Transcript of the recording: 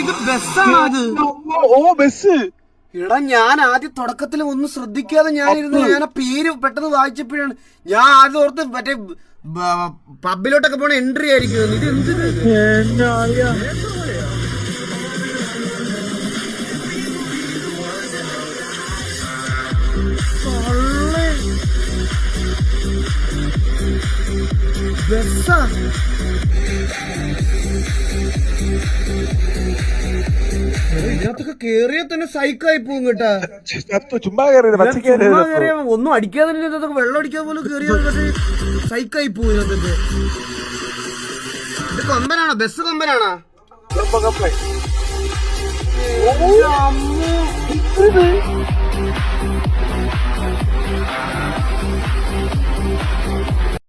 ഇത് ബസ്സാണോ അത്? ഓ ബസ്. എടാ ഞാൻ ആദ്യം തുടക്കത്തിൽ ഒന്നും ശ്രദ്ധിക്കാതെ ഞാൻ ആ പേര് പെട്ടെന്ന് വായിച്ചപ്പോഴാണ് ഞാൻ ആദ്യം ഓർത്ത് മറ്റേ പബ്ബിലോട്ടൊക്കെ പോണ എൻട്രി ആയിരിക്കും. ഇത് എന്തിനാ? ബസ്സാ ഇതിനകത്തൊക്കെ കേറിയാ തന്നെ സൈക്കായി പോകും കേട്ടാ. ചുമ്മാ കയറിയ ഒന്നും അടിക്കാതെ തന്നെ വെള്ളം അടിക്കാതെ പോലും കേറിയ സൈക്കായി പോകും ഇതിനകത്തൊക്കെ. ഇത് കൊമ്പനാണോ? ബസ് കൊമ്പനാണോ? കപ്പ